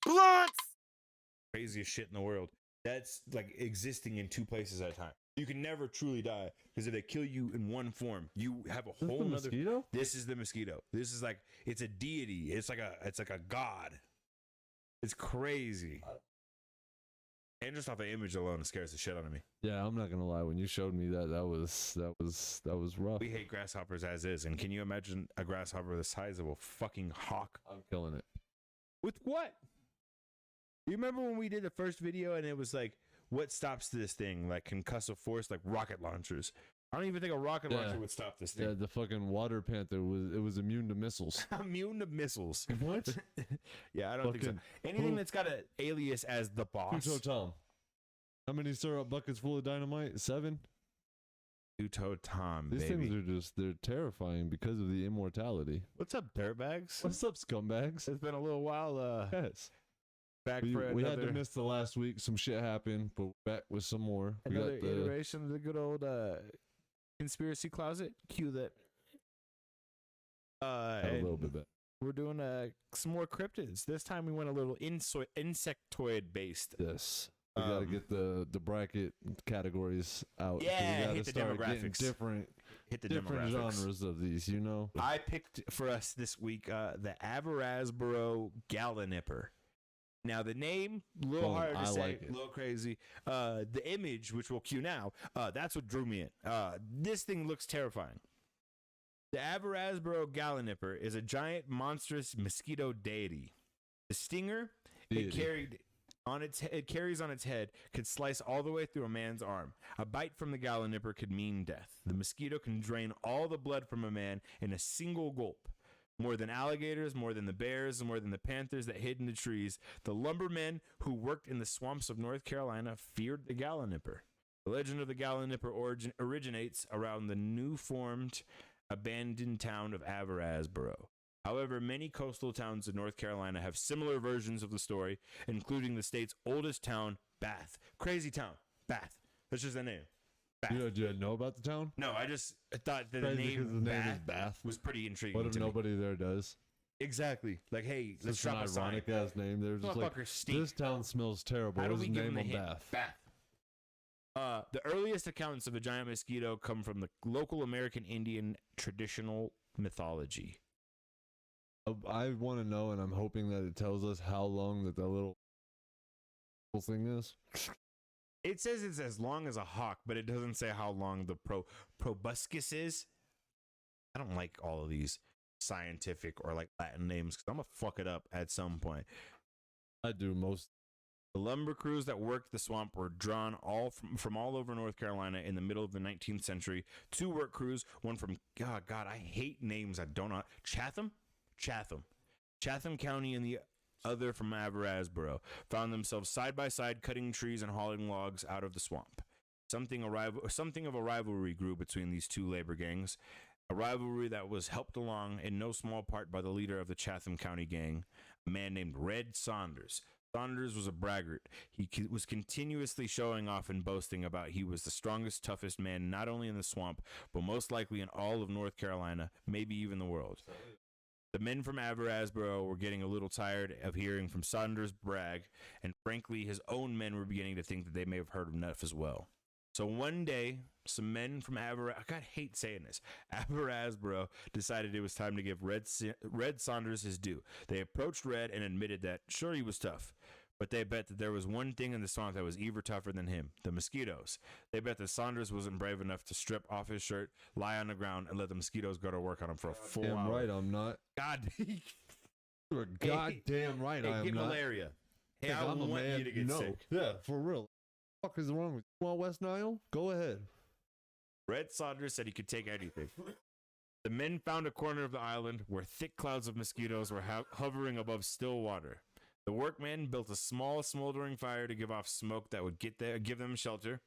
Blunts! Craziest shit in the world. That's like existing in two places at a time. You can never truly die because if they kill you in one form, you have a whole nother. Mosquito? This is the mosquito. This is like it's a deity. It's like a god. It's crazy. And just off the image alone, it scares the shit out of me. Yeah, I'm not gonna lie. When you showed me that was rough. We hate grasshoppers as is, and can you imagine a grasshopper the size of a fucking hawk? I'm killing it. With what? You remember when we did the first video and it was like, what stops this thing? Like concussive force, like rocket launchers. I don't even think a rocket launcher would stop this thing. Yeah, the fucking water panther was immune to missiles. Immune to missiles. What? Yeah, I don't think so. Anything that's got an alias as the boss. Two-toe Tom. How many syrup buckets full of dynamite? 7? Two-toe Tom, These baby. things they're terrifying because of the immortality. What's up, dirtbags? What's up, scumbags? It's been a little while. Yes. Back We for had to miss the last week. Some shit happened, but we're back with some more. We another got the iteration of the good old conspiracy closet. Cue that. a little bit better. We're doing some more cryptids. This time we went a little insectoid based. Yes. We gotta get the bracket categories out. Yeah, we gotta hit the start demographics. Different demographics. genres of these, you know. I picked for us this week the Averasboro Gallinipper. Now the name, a little hard to say, like it. a little crazy. The image, which we'll cue now, that's what drew me in. This thing looks terrifying. The Averasboro Gallinipper is a giant, monstrous mosquito deity. The stinger it carries on its head could slice all the way through a man's arm. A bite from the Gallinipper could mean death. The mosquito can drain all the blood from a man in a single gulp. More than alligators, more than the bears, more than the panthers that hid in the trees, the lumbermen who worked in the swamps of North Carolina feared the Gallinipper. The legend of the Gallinipper originates around the new-formed, abandoned town of Averasboro. However, many coastal towns in North Carolina have similar versions of the story, including the state's oldest town, Bath. Crazy town, Bath. That's just the name. Bath. Do you know about the town? No, I just thought that Crazy the name, because the name Bath is Bath. was pretty intriguing. What if to me. nobody there does? Exactly. Like, hey, let's It's drop an a sign. ironic ass name. They're just like, Motherfuckers stink. this town smells terrible. How do What's we the give them name the of hint? Bath? Bath. The earliest accounts of a giant mosquito come from the local American Indian traditional mythology. I want to know, and I'm hoping that it tells us how long that little thing is. It says it's as long as a hawk, but it doesn't say how long the proboscis is. I don't like all of these scientific or like Latin names because I'm going to fuck it up at some point. I do most. The lumber crews that worked the swamp were drawn all from all over North Carolina in the middle of the 19th century. 2 work crews, one from, God, I hate names I don't know. Chatham County, and the other from Averasboro, found themselves side by side cutting trees and hauling logs out of the swamp. Something of a rivalry grew between these 2 labor gangs, a rivalry that was helped along in no small part by the leader of the Chatham County gang, a man named Red Saunders. Saunders was a braggart. He was continuously showing off and boasting about he was the strongest, toughest man not only in the swamp, but most likely in all of North Carolina, maybe even the world. The men from Averasboro were getting a little tired of hearing from Saunders brag, and frankly, his own men were beginning to think that they may have heard enough as well. So one day, some men from I hate saying this, Averasboro decided it was time to give Red Saunders his due. They approached Red and admitted that, sure, he was tough, but they bet that there was one thing in the swamp that was even tougher than him, the mosquitoes. They bet that Saunders wasn't brave enough to strip off his shirt, lie on the ground, and let the mosquitoes go to work on him for a full Damn hour. right I'm not. God, You're goddamn right I am get not. malaria. Hey, Think I I'm a want man. you to get No. sick. Yeah, for real. What the fuck is wrong with you? Want West Nile? Go ahead. Red Saunders said he could take anything. The men found a corner of the island where thick clouds of mosquitoes were hovering above still water. The workmen built a small smoldering fire to give off smoke that would give them shelter,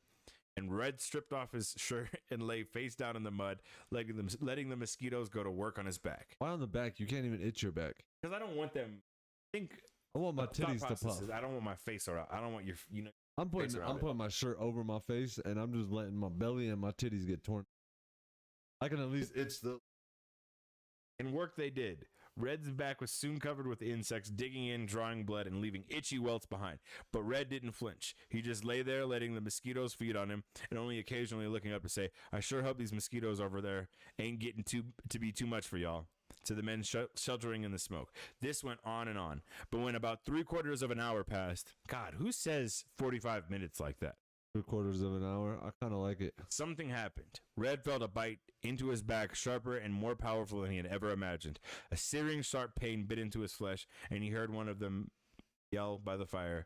and Red stripped off his shirt and lay face down in the mud, letting the mosquitoes go to work on his back. Why on the back? You can't even itch your back. Because I don't want them. I want my thought titties to process puff. is I don't want my face around. I don't want your, I'm face around it. putting my shirt over my face, and I'm just letting my belly and my titties get torn. I can at least itch the. And work they did. Red's back was soon covered with insects, digging in, drawing blood, and leaving itchy welts behind. But Red didn't flinch. He just lay there, letting the mosquitoes feed on him, and only occasionally looking up to say, "I sure hope these mosquitoes over there ain't getting to be too much for y'all," to the men sheltering in the smoke. This went on and on. But when about 3/4 of an hour passed, God, who says 45 minutes like that? 3/4 of an hour. I kind of like it. Something happened. Red felt a bite into his back, sharper and more powerful than he had ever imagined. A searing, sharp pain bit into his flesh, and he heard one of them yell by the fire,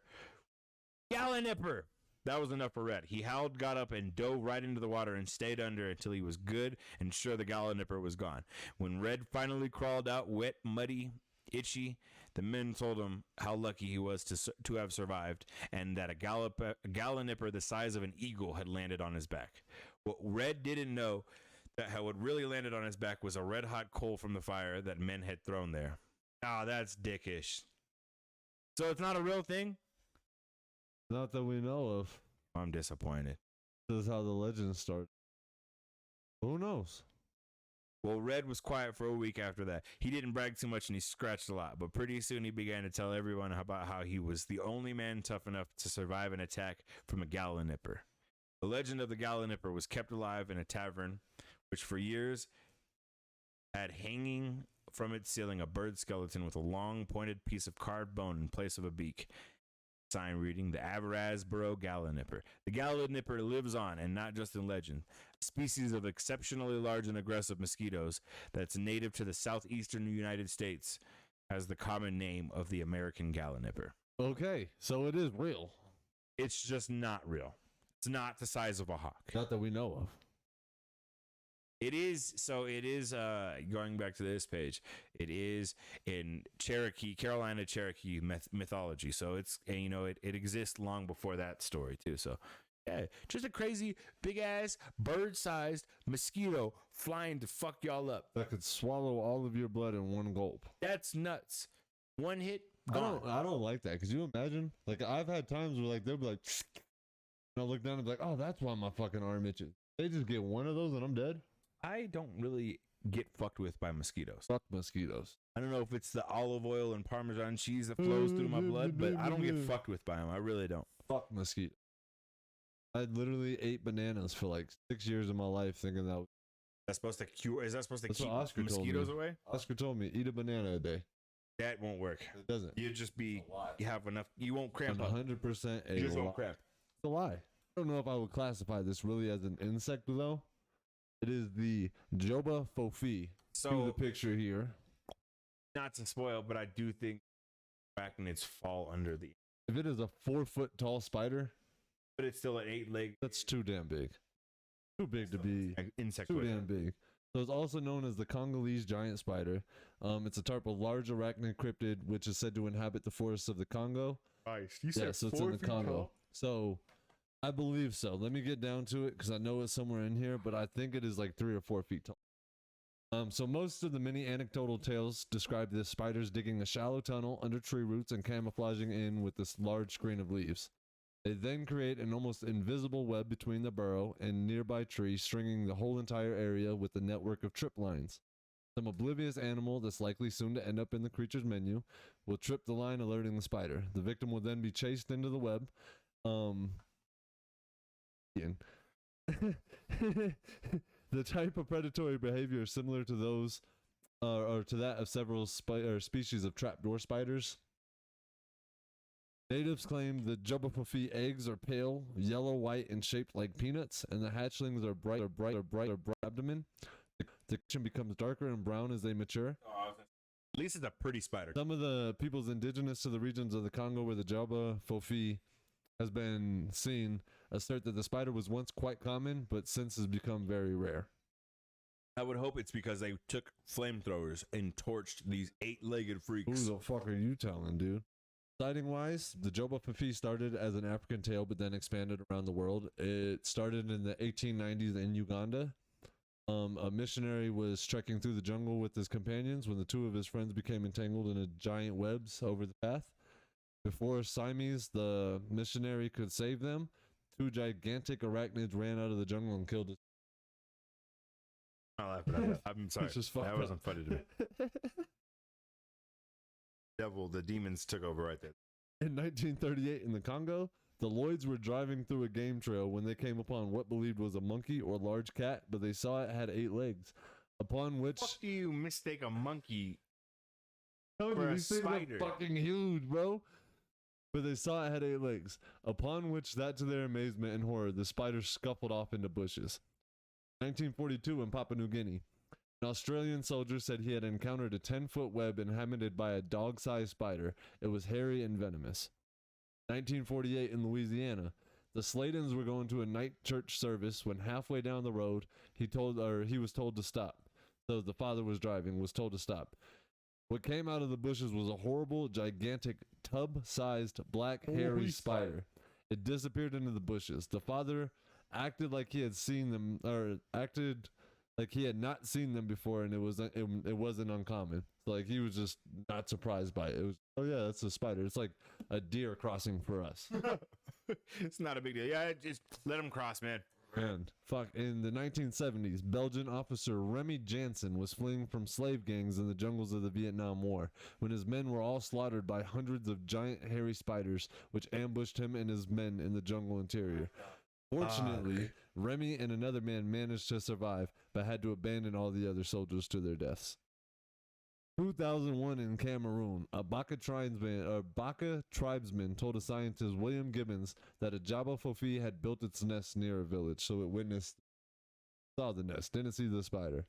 "Gallinipper!" That was enough for Red. He howled, got up, and dove right into the water and stayed under until he was good and sure the Gallinipper was gone. When Red finally crawled out, wet, muddy, itchy, the men told him how lucky he was to have survived, and that a Gallinipper the size of an eagle had landed on his back. What Red didn't know that how it really landed on his back was a red-hot coal from the fire that men had thrown there. Ah, that's dickish. So it's not a real thing? Not that we know of. I'm disappointed. This is how the legend starts. Who knows? Well, Red was quiet for a week after that. He didn't brag too much and he scratched a lot, but pretty soon he began to tell everyone about how he was the only man tough enough to survive an attack from a Gallinipper. The legend of the Gallinipper was kept alive in a tavern, which for years had hanging from its ceiling a bird skeleton with a long pointed piece of carved bone in place of a beak. Sign reading, the Averasboro Gallinipper. The Gallinipper lives on, and not just in legend. A species of exceptionally large and aggressive mosquitoes that's native to the southeastern United States has the common name of the American Gallinipper. Okay, so it is real. It's just not real. It's not the size of a hawk. Not that we know of. It is, going back to this page, it is in Carolina Cherokee mythology. So it's, and it exists long before that story too. So yeah, just a crazy big ass bird-sized mosquito flying to fuck y'all up. That could swallow all of your blood in one gulp. That's nuts. One hit, gone. I don't like that. Could you imagine? Like, I've had times where like they'll be like, and I'll look down and be like, oh, that's why my fucking arm itches. They just get one of those and I'm dead. I don't really get fucked with by mosquitoes. Fuck mosquitoes. I don't know if it's the olive oil and Parmesan cheese that flows through my blood, but I don't get fucked with by them. I really don't. Fuck mosquitoes. I literally ate bananas for like 6 years of my life thinking that. That's supposed to cure? Is that supposed to That's keep what Oscar told mosquitoes me. away? Oscar told me, eat a banana a day. That won't work. It doesn't. You just be, you have enough, you won't cramp up. 100% a You just lie. won't cramp. It's a lie. I don't know if I would classify this really as an insect though. It is the J'ba Fofi. So the picture here. Not to spoil, but I do think arachnids fall under the. If it is a 4 foot tall spider, but it's still an 8-leg. That's too damn big. Too big to be insect. Too damn big. So it's also known as the Congolese giant spider. It's a type of large arachnid cryptid which is said to inhabit the forests of the Congo. Nice. You said so it's in the Congo. Tall? So I believe so. Let me get down to it because I know it's somewhere in here, but I think it is like 3 or 4 feet tall. So most of the many anecdotal tales describe the spiders digging a shallow tunnel under tree roots and camouflaging in with this large screen of leaves. They then create an almost invisible web between the burrow and nearby trees, stringing the whole entire area with a network of trip lines. Some oblivious animal that's likely soon to end up in the creature's menu will trip the line, alerting the spider. The victim will then be chased into the web. The type of predatory behavior is similar to those or to that of several species of trapdoor spiders. Natives claim the J'ba Fofi eggs are pale, yellow, white, and shaped like peanuts, and the hatchlings are bright abdomen. The kitchen becomes darker and brown as they mature. At least it's a pretty spider. Some of the peoples indigenous to the regions of the Congo where the J'ba Fofi has been seen assert that the spider was once quite common, but since has become very rare. I would hope it's because they took flamethrowers and torched these 8-legged freaks. Who the fuck are you telling, dude? Sighting wise, the J'ba Fofi started as an African tale, but then expanded around the world. It started in the 1890s in Uganda. A missionary was trekking through the jungle with his companions when the two of his friends became entangled in a giant webs over the path. Before Siamese, the missionary, could save them, 2 gigantic arachnids ran out of the jungle and killed us. I'm sorry. It's just that wasn't funny to me. the demons took over right there. In 1938 in the Congo, the Lloyds were driving through a game trail when they came upon what believed was a monkey or large cat, but they saw it had 8 legs, upon which... How do you mistake a monkey for for a these things are spider? fucking huge, bro. But they saw it had 8 legs, upon which, that to their amazement and horror, the spider scuffled off into bushes. 1942 in Papua New Guinea. An Australian soldier said he had encountered a 10-foot web inhabited by a dog-sized spider. It was hairy and venomous. 1948 in Louisiana. The Slatons were going to a night church service when halfway down the road, he was told to stop. So the father was driving, was told to stop. What came out of the bushes was a horrible, gigantic, tub-sized, black, hairy spider. It disappeared into the bushes. The father acted like he had seen them, or acted like he had not seen them before, and it wasn't uncommon. So, like, he was just not surprised by it. It was, oh yeah, that's a spider. It's like a deer crossing for us. It's not a big deal. Yeah, just let him cross, man. And fuck, in the 1970s, Belgian officer Remy Jansen was fleeing from slave gangs in the jungles of the Vietnam War when his men were all slaughtered by hundreds of giant hairy spiders which ambushed him and his men in the jungle interior. Fortunately, Remy and another man managed to survive, but had to abandon all the other soldiers to their deaths. 2001 in Cameroon, a Baka tribesman told a scientist, William Gibbons, that a J'ba Fofi had built its nest near a village, so it saw the nest, didn't see the spider.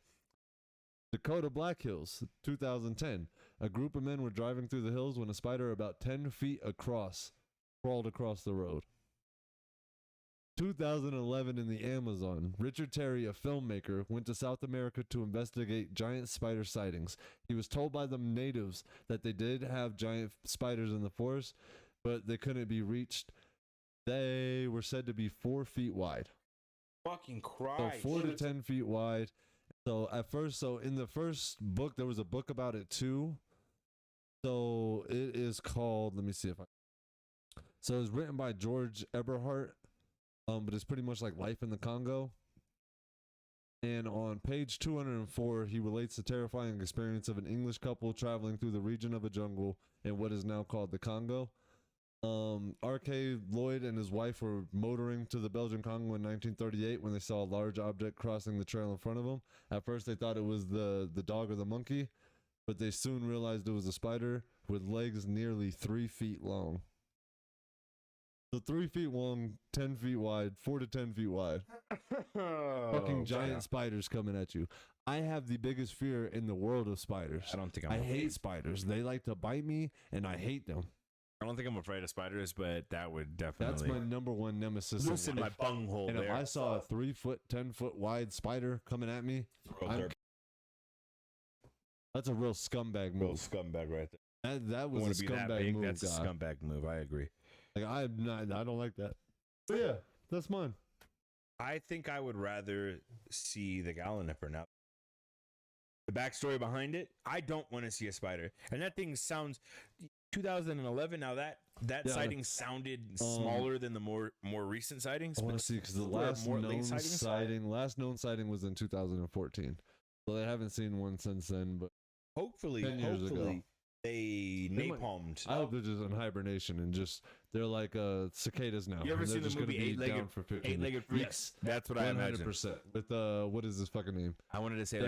Dakota Black Hills, 2010, a group of men were driving through the hills when a spider about 10 feet across crawled across the road. 2011 in the Amazon, Richard Terry, a filmmaker, went to South America to investigate giant spider sightings. He was told by the natives that they did have giant spiders in the forest, but they couldn't be reached. They were said to be 4 feet wide. Fucking Christ. So 4 to 10 feet wide. So in the first book, there was a book about it too. So it is called, so it was written by George Eberhardt. But it's pretty much like life in the Congo. And on page 204, he relates the terrifying experience of an English couple traveling through the region of a jungle in what is now called the Congo. R.K. Lloyd and his wife were motoring to the Belgian Congo in 1938 when they saw a large object crossing the trail in front of them. At first, they thought it was the dog or the monkey, but they soon realized it was a spider with legs nearly 3 feet long. So 3 feet long, 10 feet wide, 4 to 10 feet wide. Fucking giant spiders coming at you. I have the biggest fear in the world of spiders. I hate spiders. They like to bite me, and I hate them. I don't think I'm afraid of spiders, but that would definitely... That's my number one nemesis. Loosen my bunghole and there. if I saw a 3 foot, 10 foot wide spider coming at me, that's a real scumbag move. Real scumbag right there. That was a scumbag move. That's a scumbag move. I agree. Like I don't like that. But yeah, that's mine. I think I would rather see the Gallinipper now. The backstory behind it, I don't want to see a spider. And that thing sounds 2011. Now that sighting sounded smaller than the more recent sightings. I want to see because the last known sighting was in 2014. So they haven't seen one since then. But hopefully, 10 years ago. They napalmed. I hope they're just in hibernation and they're like cicadas now. You ever seen the movie Eight-Legged Freaks? Yes, that's what I imagine. 100%. With what is his fucking name? I wanted to say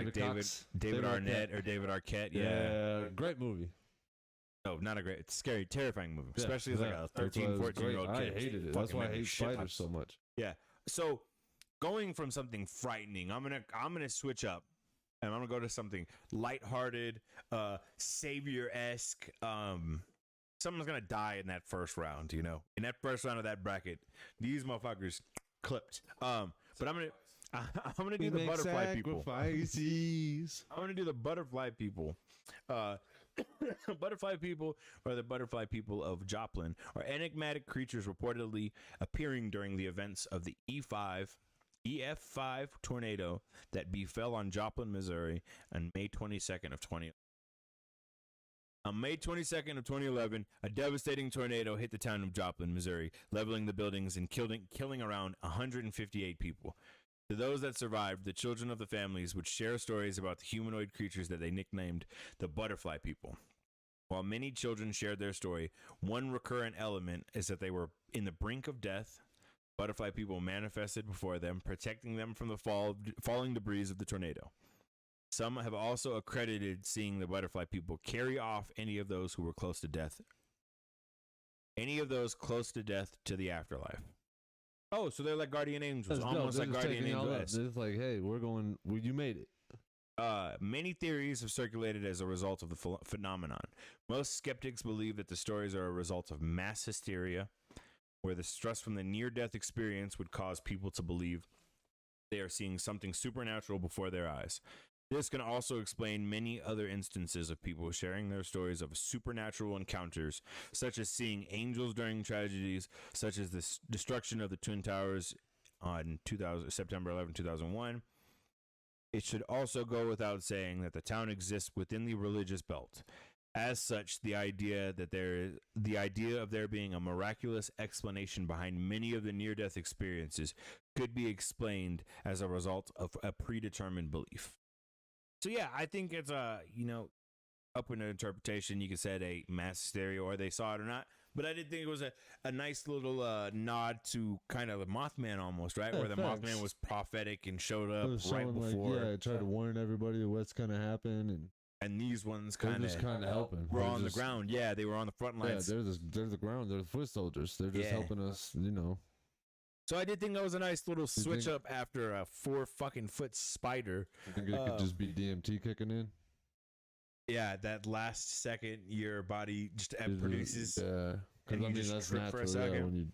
David Arnett or David Arquette. Yeah, great movie. No, not a great. It's scary, terrifying movie, especially as like a 13, 14-year-old kid. I hated it. That's why I hate spiders so much. Yeah. So going from something frightening, I'm gonna switch up. And I'm going to go to something lighthearted, savior-esque. Someone's going to die in that first round, you know? In that first round of that bracket. These motherfuckers clipped. But I'm going to do the butterfly people. I'm going to do the butterfly people. Butterfly people, or the butterfly people of Joplin, are enigmatic creatures reportedly appearing during the events of the EF5 tornado that befell on Joplin, Missouri on May 22nd of 2011. On May 22nd of 2011, a devastating tornado hit the town of Joplin, Missouri, leveling the buildings and killing around 158 people. To those that survived, the children of the families would share stories about the humanoid creatures that they nicknamed the Butterfly People. While many children shared their story, one recurrent element is that they were in the brink of death. Butterfly people manifested before them, protecting them from the falling debris of the tornado. Some have also accredited seeing the butterfly people carry off any of those who were close to death. Any of those close to death to the afterlife. Oh, so they're like guardian angels, almost like guardian angels. It's like, hey, you made it. Many theories have circulated as a result of the phenomenon. Most skeptics believe that the stories are a result of mass hysteria, where the stress from the near-death experience would cause people to believe they are seeing something supernatural before their eyes. This can also explain many other instances of people sharing their stories of supernatural encounters, such as seeing angels during tragedies, such as the destruction of the Twin Towers on September 11, 2001. It should also go without saying that the town exists within the religious belt. As such, the idea of there being a miraculous explanation behind many of the near-death experiences could be explained as a result of a predetermined belief. So yeah, I think it's up in interpretation. You could say a mass hysteria, or they saw it or not. But I did think it was a nice little nod to kind of the Mothman almost, right? Yeah, where the facts. Mothman was prophetic and showed up right Like, before. tried to warn everybody what's gonna happen, And these ones they're kind just kind of helping. were They're on just- the ground. Yeah, they were on the front lines. Yeah, they're the ground. They're the foot soldiers. They're just Yeah. helping us, So I did think that was a nice little switch think- up after a 4-foot spider. I think it could just be DMT kicking in. Yeah, that last second your body just produces. Yeah, and because you just that's trip natural. for a second.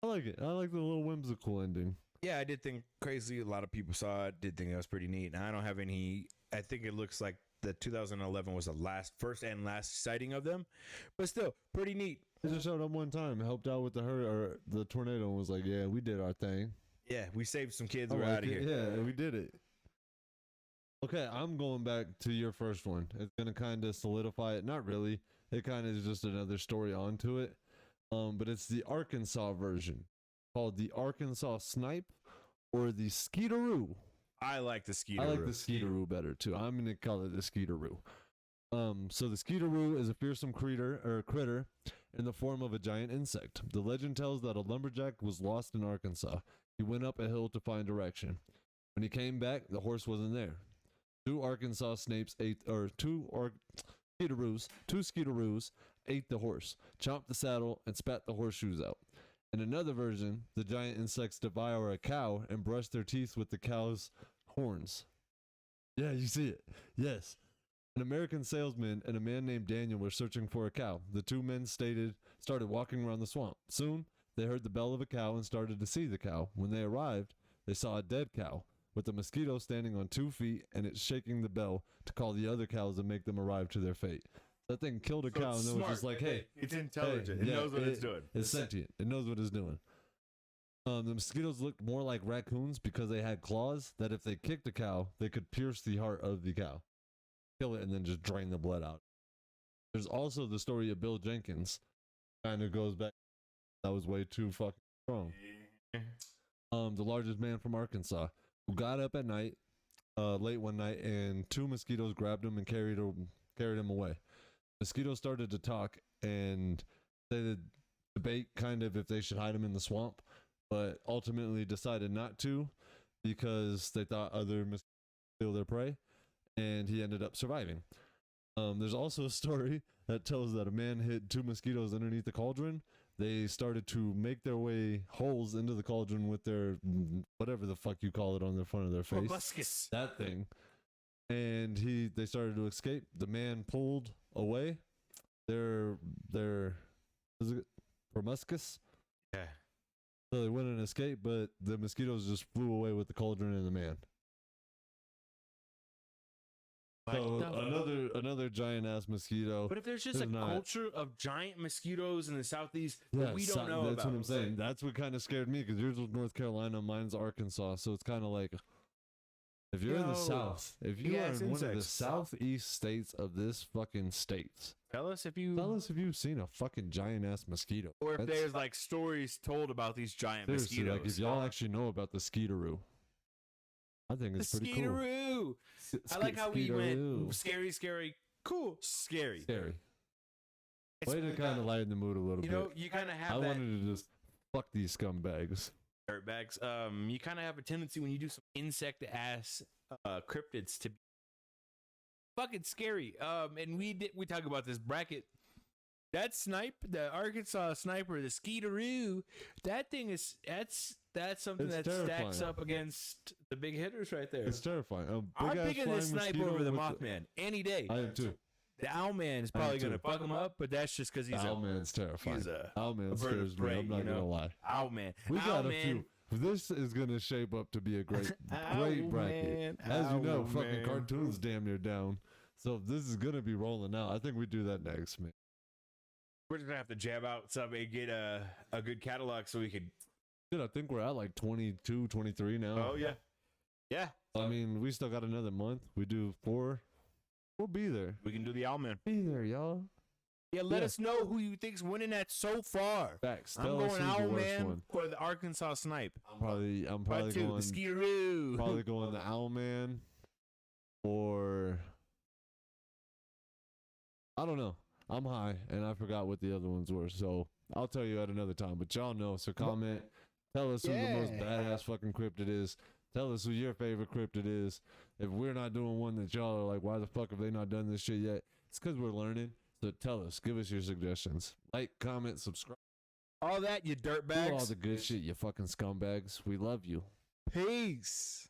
I like it. I like the little whimsical ending. Yeah, I did think crazy. A lot of people saw it. Did think it was pretty neat. And I don't have any. I think it looks like the 2011 was the first and last sighting of them, but still pretty neat. They just showed up one time, helped out with the tornado, and was like, "Yeah, we did our thing. Yeah, we saved some kids. I We're like out of it. here. Yeah, we did it." Okay, I'm going back to your first one. It's gonna kind of solidify it. Not really. It kind of is just another story onto it. But it's the Arkansas version, called the Arkansas Snipe or the Skeeteroo. I like the skeeter. I like the Skeeteroo better too. I'm gonna call it the Skeeteroo. So the Skeeteroo is a fearsome critter in the form of a giant insect. The legend tells that a lumberjack was lost in Arkansas. He went up a hill to find direction. When he came back, the horse wasn't there. Two Skeeteroos ate the horse, chomped the saddle, and spat the horseshoes out. In another version, the giant insects devour a cow and brush their teeth with the cow's horns. Yeah, you see it. Yes. An American salesman and a man named Daniel were searching for a cow. The two men started walking around the swamp. Soon, they heard the bell of a cow and started to see the cow. When they arrived, they saw a dead cow with a mosquito standing on 2 feet, and it's shaking the bell to call the other cows and make them arrive to their fate. That thing killed a cow, and then was just like, hey, it's intelligent. hey, It knows what it's doing. It's sentient. It knows what it's doing. The mosquitoes looked more like raccoons because they had claws that if they kicked a cow, they could pierce the heart of the cow, kill it, and then just drain the blood out. There's also the story of Bill Jenkins. Kind of goes back. That was way too fucking strong. The largest man from Arkansas who got up at night, late one night, and two mosquitoes grabbed him and carried him away. Mosquitoes started to talk and they debate kind of if they should hide him in the swamp, but ultimately decided not to because they thought other mosquitoes would steal their prey, and he ended up surviving. There's also a story that tells that a man hid two mosquitoes underneath the cauldron. They started to make their way holes into the cauldron with their whatever the fuck you call it on the front of their face. Proboscis. That thing. And they started to escape. The man pulled away. Their is it proboscis? Yeah. So they went and escaped, but the mosquitoes just flew away with the cauldron and the man. So another giant ass mosquito. But if there's just a culture of giant mosquitoes in the southeast that we don't know that's about. That's what I'm saying. That's what kind of scared me because yours was North Carolina, mine's Arkansas. So it's kind of like if you're in the South, if you are in one of the southeast states of this fucking states, tell us if you've seen a fucking giant ass mosquito, or if there's like stories told about these giant mosquitoes. Like if y'all actually know about the Skeeteroo. I think it's pretty cool. I like how we went scary cool. Scary. Scary. It's Way to kind of lighten the mood a little you bit. know, you kind of have I that wanted to just fuck these scumbags. dirtbags. You kind of have a tendency when you do some insect ass cryptids to be fucking scary. And we talk about this bracket. That snipe, the Arkansas sniper, the skeeteroo, that thing is that's something It's that terrifying. stacks up against the big hitters right there. It's terrifying. I'm big-ass picking this flying snipe mosquito over the with Mothman any day. I am too. The Owlman is I am probably too. gonna fuck him up, but that's just because he's Owlman's terrifying. he's a Owlman bird of scares me. prey, I'm not you know? gonna lie. Owlman. We got a Owlman. few. This is gonna shape up to be a great bracket. As you know, fucking cartoons damn near down. So this is gonna be rolling out. I think we do that next, man. We're just gonna have to jab out some and get a good catalog so we could. Dude, I think we're at like 22, 23 now. Oh yeah, yeah. I mean, we still got another month. We do 4. We'll be there. We can do the Owlman. Be there, y'all. Yeah, let Yeah. us know who you think's winning that so far. Facts. I'm Tell us going who's the worst Owlman one. or the Arkansas Snipe. I'm probably Part two, going the Skeeroo. probably going the Owlman or I don't know. I'm high and I forgot what the other ones were, so I'll tell you at another time. But y'all know, so comment. Tell us who the most Yeah. badass fucking cryptid is. Tell us who your favorite cryptid is. If we're not doing one that y'all are like, why the fuck have they not done this shit yet? It's because we're learning. So tell us. Give us your suggestions. Like, comment, subscribe. All that, you Do all dirtbags. the good shit, you fucking scumbags. We love you. Peace.